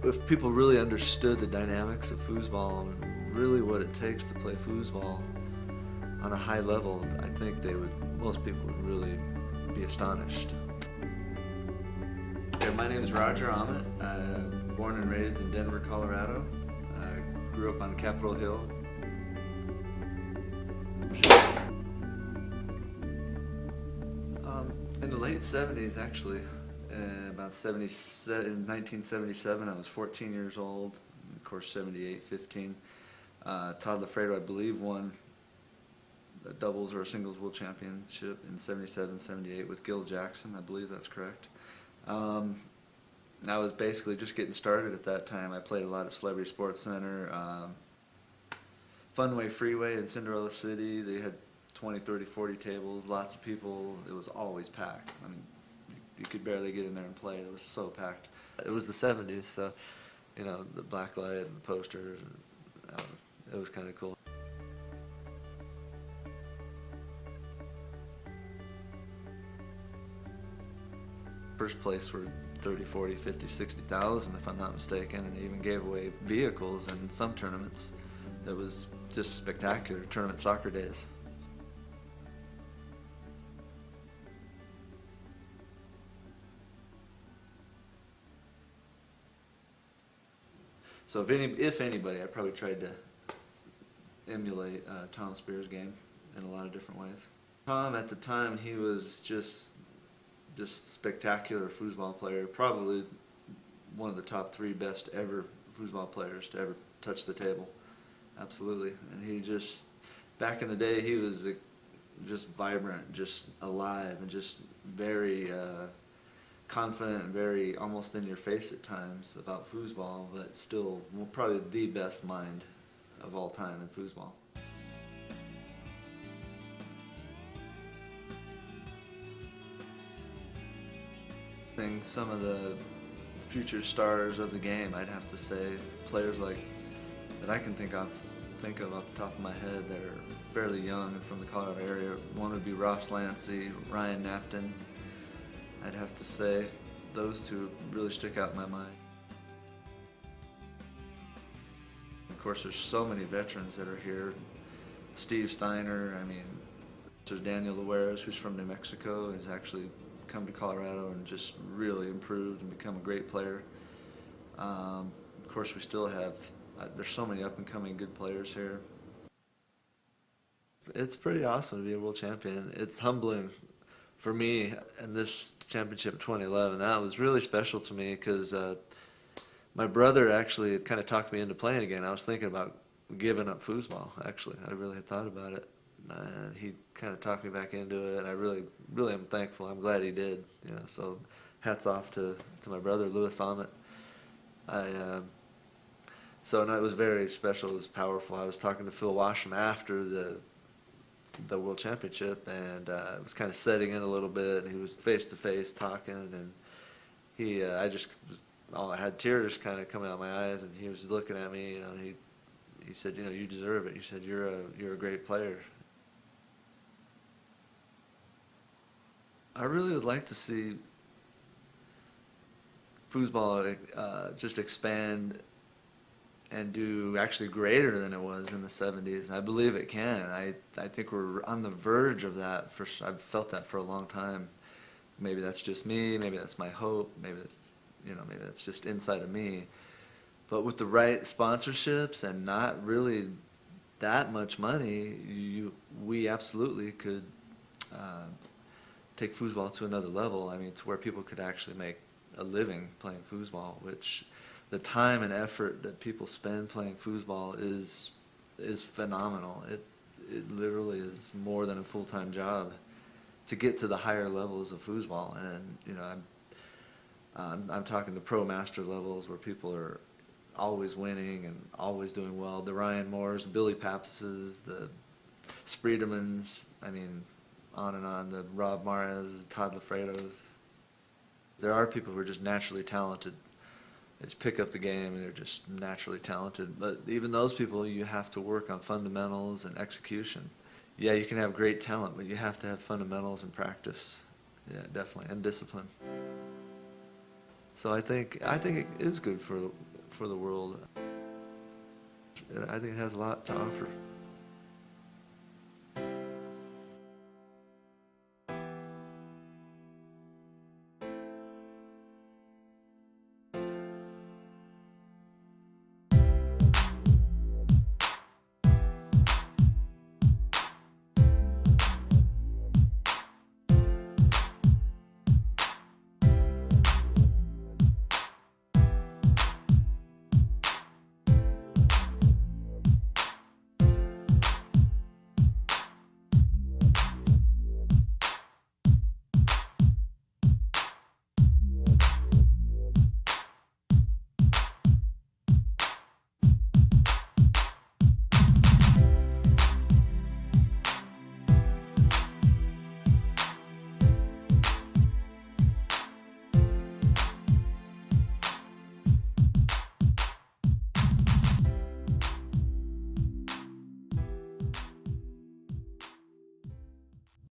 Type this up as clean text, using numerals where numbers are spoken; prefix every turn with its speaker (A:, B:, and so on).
A: If people really understood the dynamics of foosball and really what it takes to play foosball on a high level, I think most people would really be astonished. Yeah, my name is Roger Ahmet. I'm born and raised in Denver, Colorado. I grew up on Capitol Hill. In the late 70s, actually, about 1977, I was 14 years old. Of course, 78, 15. Todd Lafredo, I believe, won a doubles or a singles world championship in 77, 78 with Gil Jackson. I believe that's correct. I was basically just getting started at that time. I played a lot at Celebrity Sports Center, Funway Freeway in Cinderella City. They had 20, 30, 40 tables, lots of people. It was always packed. I mean, you could barely get in there and play. It was so packed. It was the 70s, so, you know, the black light and the posters, it was kind of cool. First place were 30, 40, 50, 60,000 if I'm not mistaken, and they even gave away vehicles in some tournaments. It was just spectacular, tournament soccer days. So if anybody, I probably tried to emulate Tom Spear's game in a lot of different ways. Tom, at the time, he was just spectacular foosball player, probably one of the top 3 best ever foosball players to ever touch the table. Absolutely. And he just, back in the day, he was just vibrant, just alive, and just very confident and very almost in your face at times about foosball, but still probably the best mind of all time in foosball. Some of the future stars of the game, I'd have to say, players like that I can think of off the top of my head that are fairly young and from the Colorado area. One would be Ross Lancey, Ryan Napton. I'd have to say those two really stick out in my mind. Of course, there's so many veterans that are here. Steve Steiner, I mean, there's Daniel Lueras, who's from New Mexico, has actually come to Colorado and just really improved and become a great player. Of course, we still have, there's so many up-and-coming good players here. It's pretty awesome to be a world champion. It's humbling for me, and this championship in 2011, that was really special to me because my brother actually kind of talked me into playing again. I was thinking about giving up foosball, actually. I really had thought about it. And he kind of talked me back into it, and I really am thankful. I'm glad he did. You know, so hats off to my brother, Louis Ahmet. So no, it was very special. It was powerful. I was talking to Phil Washam after the World Championship, and it was kind of setting in a little bit. And he was face to face talking, and I had tears kind of coming out of my eyes, and he was looking at me. You know, and he said, you know, you deserve it. He said, you're a great player. I really would like to see foosball just expand and do actually greater than it was in the 70s. I believe it can. I think we're on the verge of that. I've felt that for a long time. Maybe that's just me. Maybe that's my hope. Maybe that's just inside of me. But with the right sponsorships and not really that much money, we absolutely could take foosball to another level. I mean, to where people could actually make a living playing foosball, which the time and effort that people spend playing foosball is phenomenal. It literally is more than a full-time job to get to the higher levels of foosball. And you know, I'm talking the pro master levels where people are always winning and always doing well. The Ryan Moores, the Billy Pappases, the Spreedemans, I mean, on and on, the Rob Mares, Todd Lafredos. There are people who are just naturally talented. They just pick up the game and they're just naturally talented. But even those people, you have to work on fundamentals and execution. Yeah, you can have great talent, but you have to have fundamentals and practice. Yeah, definitely, and discipline. So I think it is good for the world. I think it has a lot to offer.